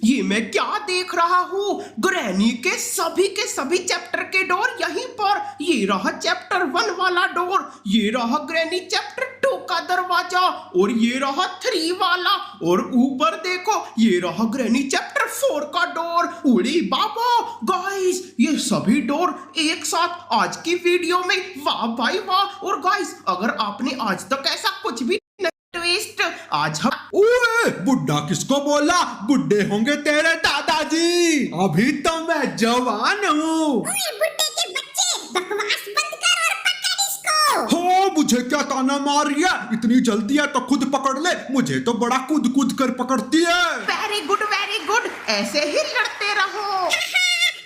ये मैं क्या देख रहा हूँ? ग्रैनी के सभी चैप्टर के डोर यहीं पर। ये रहा चैप्टर 1 वाला डोर, ये रहा ग्रैनी चैप्टर 2 का दरवाजा, और ये रहा 3 वाला, और ऊपर देखो ये रहा ग्रैनी चैप्टर 4 का डोर। उड़ी बाबा गाइस, ये सभी डोर एक साथ आज की वीडियो में। वाह भाई वाह। और गाइस, अगर आपने आज तक ऐसा कुछ भी ट्विस्ट, आज हम ओए बुड्ढा किसको बोला? बुड्ढे होंगे तेरे दादाजी, अभी तो मैं जवान हूँ। बुड्ढे के बच्चे, बकवास बंद कर और पकड़ इसको। हो, मुझे क्या ताना मार रही है? इतनी जल्दी है तो खुद पकड़ ले, मुझे तो बड़ा कूद कूद कर पकड़ती है। वेरी गुड, ऐसे ही लड़ते रहो।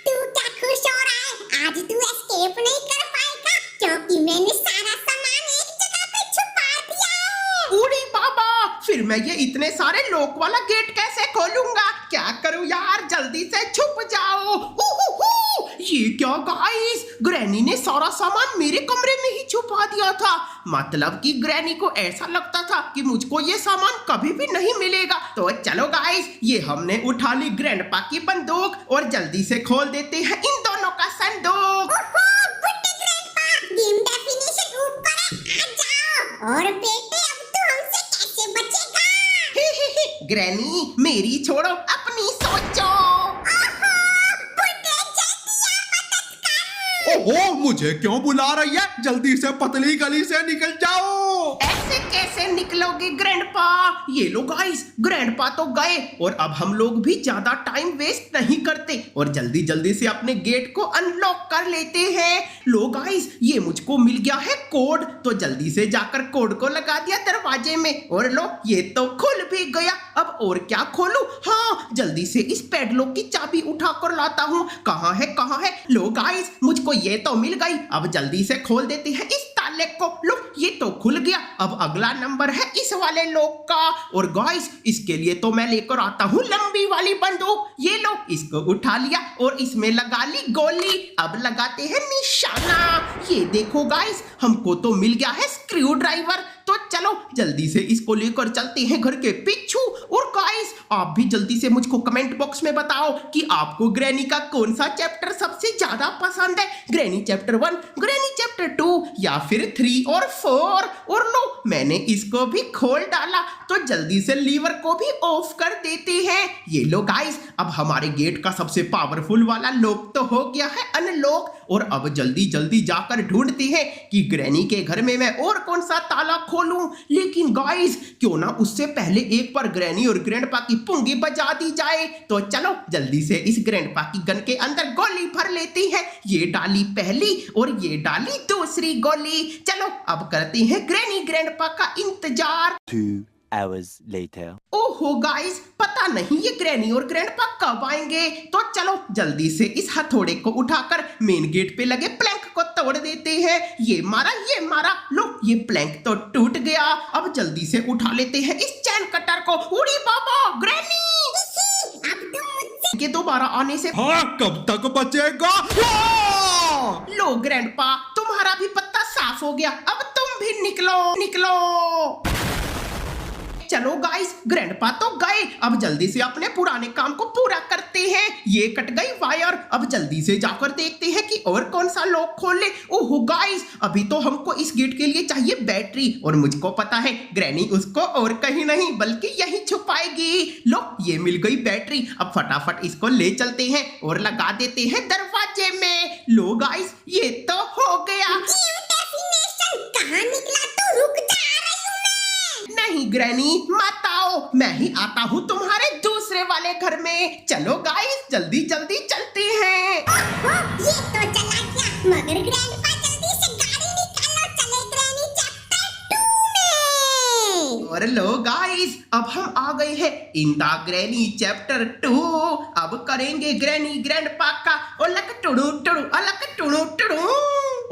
तू क्या खुश हो रहा है? आज तू एस्केप नहीं कर पाएगा, क्योंकि मैंने सारा सामान एक जगह पे छुपा दिया है। उड़ी बाबा, फिर मैं ये इतने सारे लॉक वाला गेट कैसे खोलूंगा? क्या करूं यार, जल्दी से छुप जाओ। ये क्या गाइस, ग्रैनी ने सारा सामान मेरे कमरे में ही छुपा दिया था। मतलब कि ग्रैनी को ऐसा लगता था कि मुझको ये सामान कभी भी नहीं मिलेगा। तो चलो गाइस, ये हमने उठा ली ग्रैंडपा की बंदूक और जल्दी से खोल देते हैं इन दोनों का संदूक। बुड्ढे ग्रैंडपा, गेम डेफिनेशन ऊपर है, आ जाओ। और बेटे, अब तू हमसे कैसे बचेगा? ग्रैनी मेरी छोड़ो, अपनी सोचो। ओहो, मुझे क्यों बुला रही है? जल्दी से पतली गली से निकल जाओ। ऐसे कैसे निकलोगे ग्रैंडपा? ये लो गाइस, ग्रैंडपा तो गए और अब हम लोग भी ज्यादा टाइम वेस्ट नहीं करते और जल्दी जल्दी से अपने गेट को अनलॉक कर लेते हैं। लो गाइस, ये मुझको मिल गया है कोड, तो जल्दी से जाकर कोड को लगा दिया दरवाजे में और लो ये तो खुल भी गया। अब और क्या खोलूं? हाँ, जल्दी से इस पैडलॉक की चाबी उठा कर लाता हूँ। कहाँ है? लो गाइस, मुझको ये तो मिल गई। अब जल्दी से खोल देते हैं इस ताले को। लो ये तो खुल गया। अब अगला नंबर है इस वाले लॉक का। और गाइस, इसके लिए तो मैं लेकर आता हूँ लंबी वाली बंदूक। ये लो, इसको उठा लिया और इसमें लगा ली गोली। अब लगाते हैं निशाना। ये देखो गाइस, हमको तो मिल गया है स्क्रू ड्राइवर। तो चलो जल्दी से इसको लेकर चलते हैं घर के पीछू। और गाइस, आप भी जल्दी से मुझको कमेंट बॉक्स में बताओ कि आपको ग्रैनी का कौन सा चैप्टर सबसे ज्यादा पसंद है। ग्रैनी चैप्टर 1, ग्रैनी चैप्टर 2 या फिर 3 और 4। और लो, मैंने इसको भी खोल डाला, तो जल्दी से लीवर को भी ऑफ कर देते हैं। ये लो गाइस, अब हमारे गेट का सबसे पावरफुल वाला लॉक तो हो गया है अनलॉक। और अब जल्दी जल्दी जाकर ढूंढते हैं कि ग्रैनी के घर में मैं और कौन सा ताला खोलूं। लेकिन गाइस, क्यों ना उससे पहले एक बार ग्रैनी और ग्रैंडपा की पुंगी बजा दी जाए। तो चलो जल्दी से इस ग्रैंडपा की गन के अंदर गोली भर लेती है। ये डाली पहली और ये डाली दूसरी गोली। चलो अब करते हैं ग्रैनी ग्रैंडपा का इंतजार। 2 hours later. ओहो गाइस, पता नहीं ये ग्रैनी और ग्रैंडपा कब आएंगे। तो चलो जल्दी से इस हथौड़े को उठाकर मेन गेट पे लगे प्लैंक को तोड़ देते हैं। ये मारा, लो ये प्लैंक तो टूट गया। अब जल्दी से उठा लेते हैं इस चैन कटर को। उड़ी बाबा, ग्रैनी अब तुम मुझसे के दोबारा आने से हाँ, कब तक बचेगा? लो ग्रैंडपा, तुम्हारा भी पत्ता साफ हो गया। अब तुम भी निकलो। चलो गाइस, ग्रैंडपा तो गए। अब जल्दी से अपने पुराने काम को पूरा करते हैं। ये कट गई वायर। अब जल्दी से जाकर देखते हैं कि और कौन सा लॉक खोले। ओहो गाइस, अभी तो हमको इस गेट के लिए चाहिए बैटरी, और मुझको पता है ग्रैनी उसको और कहीं नहीं बल्कि यहीं छुपाएगी। लो ये मिल गई बैटरी। अब फटाफट इसको ले चलते हैं और लगा देते हैं दरवाजे में। लो गाइस, ये तो हो गया। गेम डेफिनेशन कहाँ निकला? तो रुक जा, नहीं ग्रैनी, मत आओ, मैं ही आता हूँ तुम्हारे दूसरे वाले घर में। चलो गाइस, जल्दी जल्दी चलते हैं। ये तो चला गया, मगर ग्रैंडपा जल्दी से गाड़ी निकालो, चले ग्रैनी चैप्टर 2 में। और लो गाइस, अब हम आ गए हैं इन द ग्रैनी चैप्टर 2। अब करेंगे ग्रैनी ग्रैंडपा का अलग टुडू टुडू, अलग टुडू टुडू।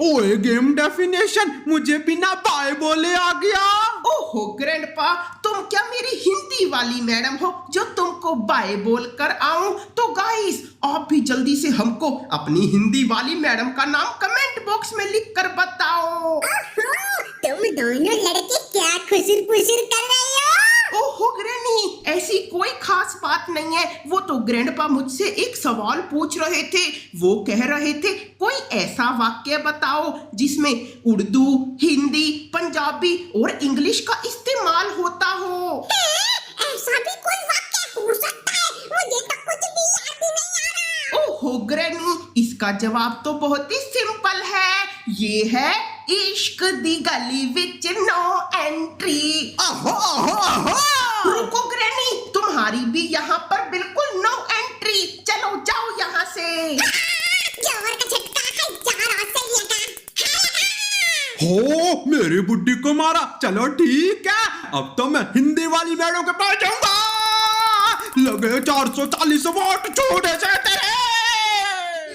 ओए गेम डेफिनेशन, मुझे बिना बाय बोले आ गया। ओहो ग्रैंडपा, तुम क्या मेरी हिंदी वाली मैडम हो जो तुमको बाय बोल कर आऊं? तो गाइस, आप भी जल्दी से हमको अपनी हिंदी वाली मैडम का नाम कमेंट बॉक्स में लिख कर बताओ। तुम दोनों लड़के क्या खुसुर फुसुर कर रहे हो? ओहो ग्रैनी, ऐसी कोई खास बात नहीं है। वो तो ग्रैंडपा मुझसे एक सवाल पूछ रहे थे। वो कह रहे थे कोई ऐसा वाक्य बताओ जिसमें उर्दू, हिंदी, पंजाबी और इंग्लिश का इस्तेमाल होता हो। ऐसा भी कोई वाक्य हो सकता है? मुझे तो कुछ भी याद ही नहीं आ रहा। ओहो ग्रैनी, इसका जवाब तो बहुत ही सिंपल है। ये है इश्क दी गली विच नो एंट्री। रुको ग्रैनी, तुम्हारी भी यहाँ पर बिल्कुल नो एंट्री। चलो जाओ यहाँ से। जोर का झटका हजारों से लगा। हो, मेरी बुड्ढी को मारा। चलो ठीक है, अब तो मैं हिंदी वाली मैडम के पास जाऊंगा। लगे 440 वोट छोटे से तेरे।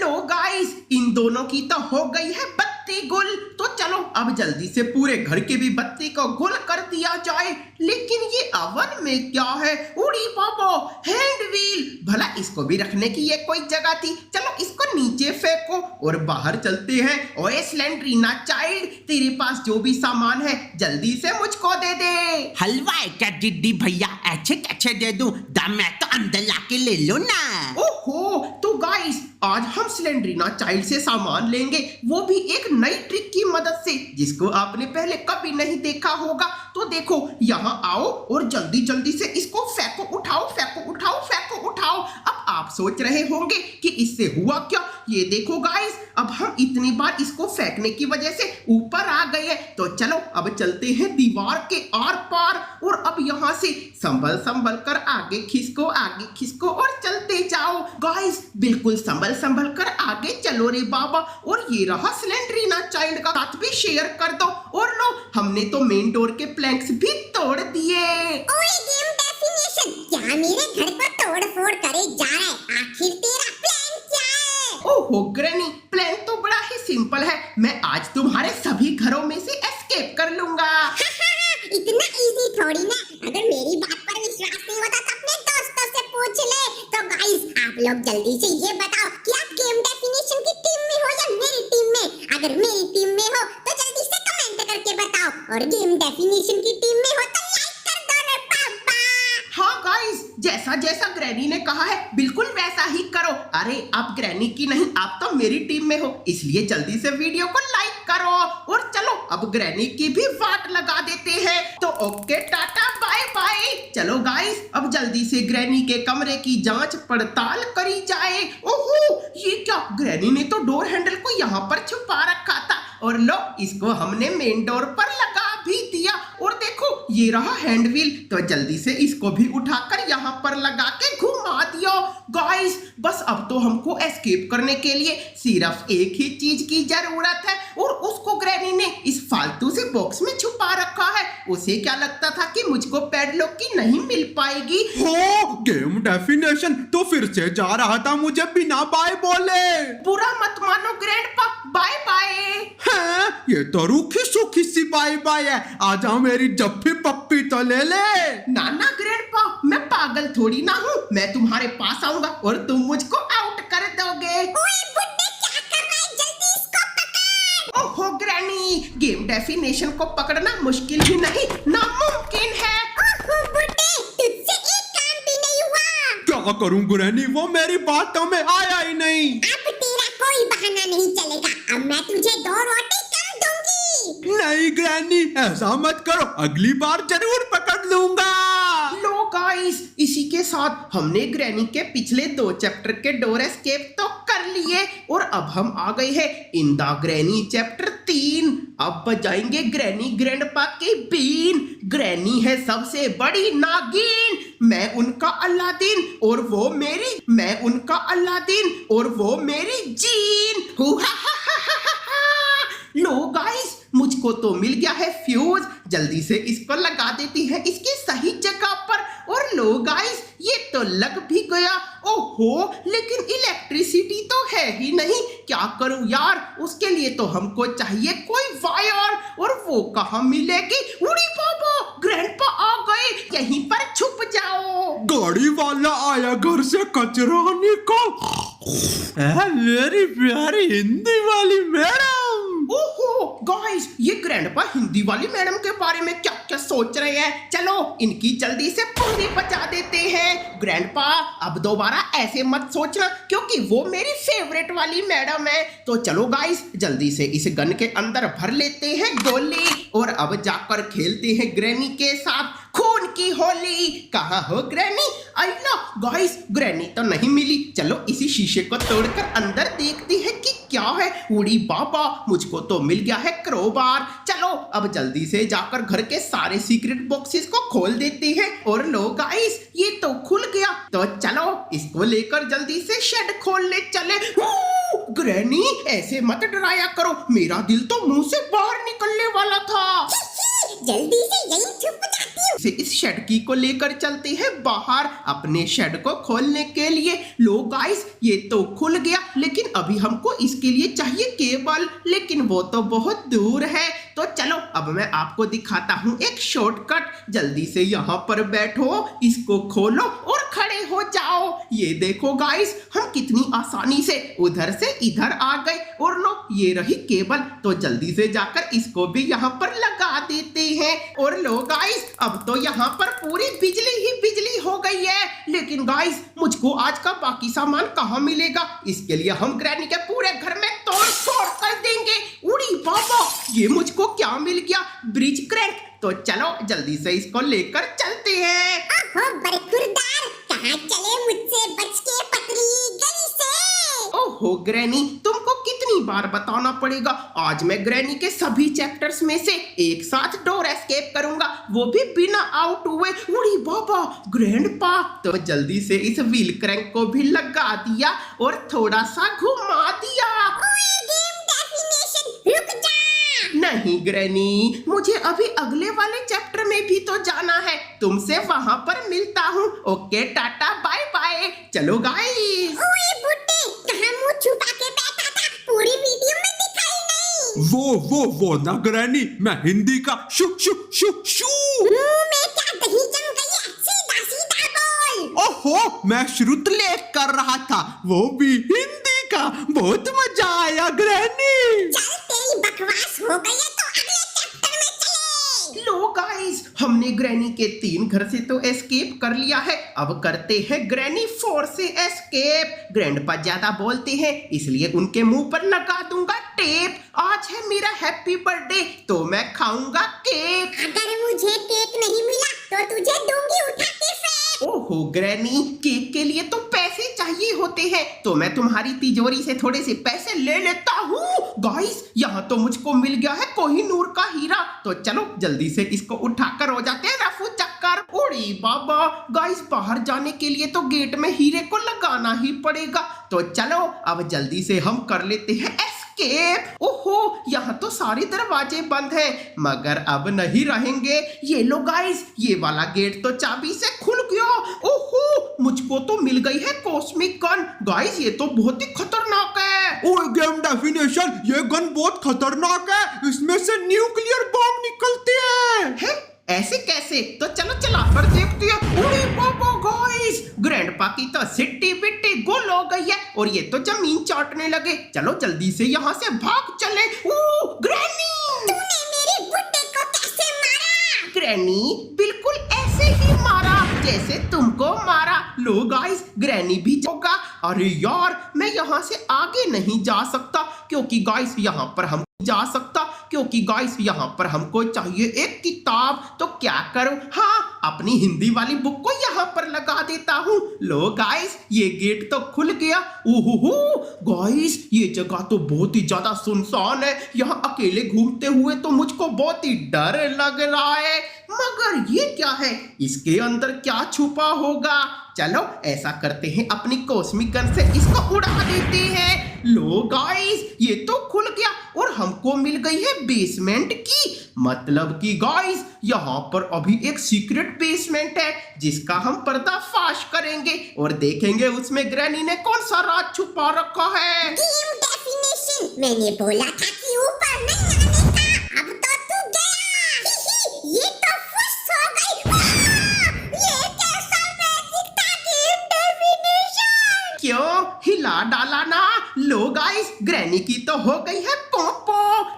लो गाइस, इन दोनों की तो हो गई है बत्ती गुल। तो चलो अब जल्दी से पूरे घर की भी बत्ती को गुल कर दिया जाए। लेकिन ये अवन में क्या है? उड़ी बाबा, हैंड व्हील। भला इसको भी रखने की ये कोई जगह थी? चलो इसको नीचे फेंको और बाहर चलते हैं। ओए स्लेंड्रीना चाइल्ड, तेरे पास जो भी सामान है जल्दी से मुझको दे दे। हलवा क्या डिड्डी भैया, ऐसे कैसे दे दूं? दम मैं तो अंदर लाके ले लो ना। ओहो, तो गाइस आज हम स्लेंड्रीना चाइल्ड से सामान लेंगे, वो भी एक नई ट्रिक की मदद से जिसको आपने पहले कभी नहीं देखा होगा। तो देखो, यहाँ आओ और जल्दी जल्दी से इसको फेंको, उठाओ, फेंको, उठाओ, फेंको, उठाओ। अब आप सोच रहे होंगे कि इससे हुआ क्या। ये देखो गाइस, अब हम इतनी बार इसको फेंकने की वजह से ऊपर आ गए हैं। तो चलो अब चलते हैं दीवार के आर पार और अब यहाँ से संभल संभल कर आगे खिसको और चलते जाओ। गाइस बिल्कुल संभल संभल कर आगे चलो रे बाबा। और ये रहा स्लेंड्रीना चाइल्ड का साथ भी शेयर कर दो। और लो, हमने तो मेन डोर के प्लैंक्स भी तोड़ दिए। ओए गेम डेफिनेशन, क्या मेरे घर को तोड़ फोड़ करे जा रहा है? आखिर तेरा प्लान क्या है? ओहो ग्रैनी, प्लान तो बड़ा ही सिंपल है। मैं आज तुम्हारे सभी घरों में से एस्केप कर लूंगा। इतना इजी थोड़ी ना। अगर मेरी बात पर विश्वास नहीं होता तो अपने दोस्तों से पूछ ले। तो गाइस आप लोग जल्दी से ये बताओ कि आप गेम डेफिनेशन की टीम में हो या मेरी टीम में। अगर मेरी टीम में हो तो जल्दी से कमेंट करके बताओ और गेम डेफिनेशन की टीम में हो तो लाइक कर दो रे पापा। हाँ गाइस, जैसा जैसा ग्रैनी ने कहा है बिल्कुल वैसा ही करो। अरे आप ग्रैनी की नहीं, आप तो मेरी टीम में हो, इसलिए जल्दी से वीडियो को लाइक करो। और चलो अब ग्रैनी की भी वाट लगा देते हैं। तो ओके टाटा बाय बाय। चलो गाइस अब जल्दी से ग्रैनी के कमरे की जांच पड़ताल करी जाए। ओहो, ये क्या, ग्रैनी ने तो डोर हैंडल को यहाँ पर छुपा रखा था। और लो, इसको हमने मेन डोर पर लगा भी दिया। और देखो ये रहा हैंड व्हील, तो जल्दी से इसको भी उठाकर यहाँ पर लगा के घुमा दिया। गाइस बस अब तो हमको एस्केप करने के लिए सिर्फ एक ही चीज की जरूरत है और उसको ग्रैनी ने इस फालतू से बॉक्स में छुपा रखा है। उसे क्या लगता था कि मुझको पैडलॉक की नहीं मिल पाएगी। हो, गेम डेफिनेशन तो फिर से जा रहा था मुझे बिना बाय बोले। बुरा मत मानो ग्रैंडपा, बाय बाय। हैं, ये तो रूखी सूखी सी बाय बाय है। आजा मेरी जप्पी पप्पी तो ले ले। ना ना ग्रैंडपा, मैं पागल थोड़ी ना हूँ। मैं तुम्हारे पास आऊंगा और तुम मुझको आउट कर दोगे। ओए बुड्ढे, क्या कर रहा है? जल्दी इसको पकड़। ओहो ग्रैनी, गेम डेफिनेशन को पकड़ना मुश्किल ही नहीं नामुमकिन है। ओहो बुड्ढे, तुझसे एक काम भी नहीं हुआ। क्या करूं ग्रैनी, वो मेरी बातों में आया ही नहीं। अब तेरा कोई बहाना नहीं चलेगा। अब मैं तुझे 2 रोटी कम दूंगी। नहीं ग्रैनी, ऐसा मत करो, अगली बार जरूर पकड़ लूंगा। लो गाइस, इसी के साथ हमने ग्रैनी के पिछले 2 चैप्टर के डोर एस्केप तो कर लिए और अब हम आ गए हैं इन द ग्रैनी चैप्टर 3। अब बजाएंगे ग्रैनी ग्रैंडपा के बीन। ग्रैनी है सबसे बड़ी नागिन, मैं उनका अलादीन और वो मेरी, मैं उनका अलादीन और वो मेरी जीन। लो गाइस, मुझको तो मिल गया है फ्यूज। जल्दी से इसको लगा देती है इसकी सही जगह पर। और लो गाइस, ये तो लग भी गया। ओहो, लेकिन इलेक्ट्रिसिटी तो है ही नहीं। क्या करूं यार, उसके लिए तो हमको चाहिए कोई वायर। और वो कहाँ मिलेगी? उड़ी बाबा, ग्रैंडपा आ गए, यहीं पर छुप जाओ। गाड़ी वाला आया घर से कचरा निकाल। मेरी प्यारी हिंदी वाली मैडम। ओहो, गाइस, ये ग्रैंडपा हिंदी वाली मैडम के बारे में क्या क्या सोच रहे हैं। चलो इनकी जल्दी से पंगी बजा देते हैं। ग्रैंडपा, अब दोबारा ऐसे मत सोचना क्योंकि वो मेरी फेवरेट वाली मैडम है। तो चलो गाइस, जल्दी से इस गन के अंदर भर लेते हैं गोली और अब जाकर खेलते हैं ग्रैनी के साथ खून की होली। कहाँ हो ग्रैनी? आइला गाइस, ग्रैनी तो नहीं मिली। चलो इसी शीशे को तोड़कर अंदर देखते हैं कि क्या है। उड़ी बाबा, मुझको तो मिल गया है क्रोबार। चलो अब जल्दी से जाकर घर के सारे सीक्रेट बॉक्सेस को खोल देते हैं। और लो गाइस, ये तो खुल गया। तो चलो इसको लेकर जल्दी से शेड खोलने चले। ग्रैनी, ऐसे मत डराया करो, मेरा दिल तो मुंह से बाहर निकलने वाला था। जल्दी से यहीं छुप जाती हूँ। से इस शेड की को लेकर चलते हैं बाहर अपने शेड को खोलने के लिए। लो गाइस, ये तो खुल गया, लेकिन अभी हमको इसके लिए चाहिए केबल, लेकिन वो तो बहुत दूर है। तो चलो अब मैं आपको दिखाता हूँ एक शॉर्टकट। जल्दी से यहाँ पर बैठो, इसको खोलो और खड़े हो जाओ। ये देखो गाइस, हम कितनी आसानी से उधर से इधर आ गए। और लो, ये रही केबल। तो जल्दी से जाकर इसको भी यहाँ पर लगा देते हैं। और लो गाइस, अब तो यहाँ पर पूरी बिजली ही बिजली हो गई है। लेकिन गाइस, मुझको आज का बाकी सामान कहाँ मिलेगा? इसके लिए हम ग्रैनी के पूरे घर में तोड़ फोड़ कर देंगे। उड़ी बाबा, ये मुझको क्या मिल गया? Bridge crank. तो चलो जल्दी से इसको लेकर चलते हैं। ओहो बरखुरदार, कहाँ चले मुझसे बच के पतली गली से। ओहो ग्रैनी, तुमको कितनी बार बताना पड़ेगा? आज मैं ग्रैनी के सभी चैप्टर्स में से एक साथ डोर एस्केप करूंगा, वो भी बिना आउट हुए। उड़ी बाबा, ग्रैंडपा। तो जल्दी से इस व्हील क्रैंक को भी लगा दिया और थोड़ा सा घुमा दिया। ओए गेम डेफिनेशन, रुक जा। नहीं ग्रैनी, मुझे अभी अगले वाले चैप्टर में भी तो जाना है। तुमसे वहां पर मिलता हूँ। Okay tata bye bye. चलो गाइस। ओए बुड्ढे, कहाँ मुंह छुपा के बैठा था? पूरी वीडियो में दिखाई नहीं। वो ना ग्रैनी, मैं हिंदी का शू शू शू शू। मुंह में क्या दही जम गई है? सीधा सीधा बोल। ओहो, मैं श्रुतलेख कर रहा था, वो भी हिंदी का। बहुत मजा आया ग्रैनी। चल तेरी बकवास हो गई है तो अगले चैप्टर में चले। लो गाइस, हमने ग्रैनी के 3 घर से तो एस्केप कर लिया है। अब करते हैं ग्रैनी 4 से एस्केप। ग्रैंडपा ज्यादा बोलते हैं, इसलिए उनके मुंह पर लगा दूंगा टेप। आज है मेरा हैप्पी बर्थडे, तो मैं खाऊंगा केक। अगर मुझे केक नहीं मिला तो तुझे दूंगी उठा के फेंक। ओहो ग्रैनी, केक के लिए तो पैसे चाहिए होते हैं, तो मैं तुम्हारी तिजोरी से थोड़े से पैसे ले लेता हूँ। गाइस, यहाँ तो मुझको मिल गया है कोहिनूर का हीरा। तो चलो जल्दी से इसको उठाकर हो जाते हैं रफू चक्कर। उड़ी बाबा, गाइस बाहर जाने के लिए तो गेट में हीरे को लगाना ही पड़ेगा। तो चलो अब जल्दी से हम कर लेते हैं एस्केप। ओहो, यहाँ तो सारे दरवाजे बंद हैं, मगर अब नहीं रहेंगे। ये लो गाइस, ये वाला गेट तो चाबी से खुल गया। ओहो, मुझको तो मिल गई है कॉस्मिक गन। गाइस, ये तो बहुत ही खतरनाक है। ओए गेम डेफिनेशन, ये गन बहुत खतरनाक है, इसमें से न्यूक्लियर बॉम्ब निकलते हैं। ऐसे कैसे? तो चलो चला कर देखते हैं। ओए बाबा गाइस, ग्रैंडपा की तो सिट्टी बिट्टी गुल हो गई है और ये तो जमीन चाटने लगे। चलो जल्दी से यहाँ से भाग चले। ओ ग्रैनी, तूने मेरे बुड्ढे को कैसे मारा? ग्रैनी, बिल्कुल ऐसे ही मारा जैसे तुमको मारा। लो गाइस, ग्रैनी भी होगा। अरे यार, मैं यहाँ से आगे नहीं जा सकता क्योंकि गाइस यहाँ पर हम जा सकता क्योंकि गाइस यहाँ पर हमको चाहिए एक किताब। तो क्या करूं? हाँ, अपनी हिंदी वाली बुक को यहाँ पर लगा देता हूँ। लो गाइस, ये गेट तो खुल गया। ओहो गाइस, ये जगह तो बहुत ही ज्यादा सुनसान है। यहाँ अकेले घूमते हुए तो मुझको बहुत ही डर लग रहा है। मगर ये क्या है? इसके अंदर क्या छुपा होगा? चलो ऐसा करते हैं, अपनी कॉस्मिक गन से इसको उड़ा देते हैं। लो गाइस, ये तो खुल गया और हमको मिल गई है बेसमेंट की। मतलब कि गाइस, यहाँ पर अभी एक सीक्रेट बेसमेंट है जिसका हम पर्दाफाश करेंगे और देखेंगे उसमें ग्रैनी ने कौन सा राज छुपा रखा है। गेम डेफिनेशन, मैंने बोला था कि ऊपर नहीं आने का। अब तो तू गया। ये तो फुस हो गई। ये कैसा मैजिक था गेम डेफिनेशन? क्यों हिला डाला ना? लो गाइस, ग्रैनी की तो हो गई है पोपो।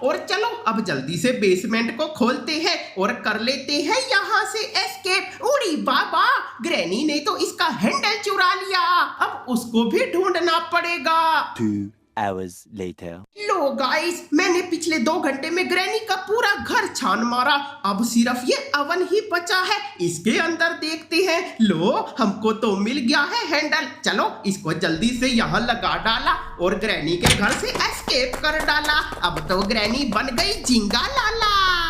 और चलो अब जल्दी से बेसमेंट को खोलते हैं और कर लेते हैं यहाँ से एस्केप। उड़ी बाबा, ग्रैनी ने तो इसका हैंडल चुरा लिया, अब उसको भी ढूंढना पड़ेगा। 2 hours later. लो गाइस, मैंने पिछले 2 घंटे में ग्रैनी का पूरा घर छान मारा, अब सिर्फ ये अवन ही बचा है, इसके अंदर देखते हैं। लो, हमको तो मिल गया है हैंडल, चलो इसको जल्दी से यहाँ लगा डाला और ग्रैनी के घर से एस्केप कर डाला। अब तो ग्रैनी बन गई झिंगा लाला।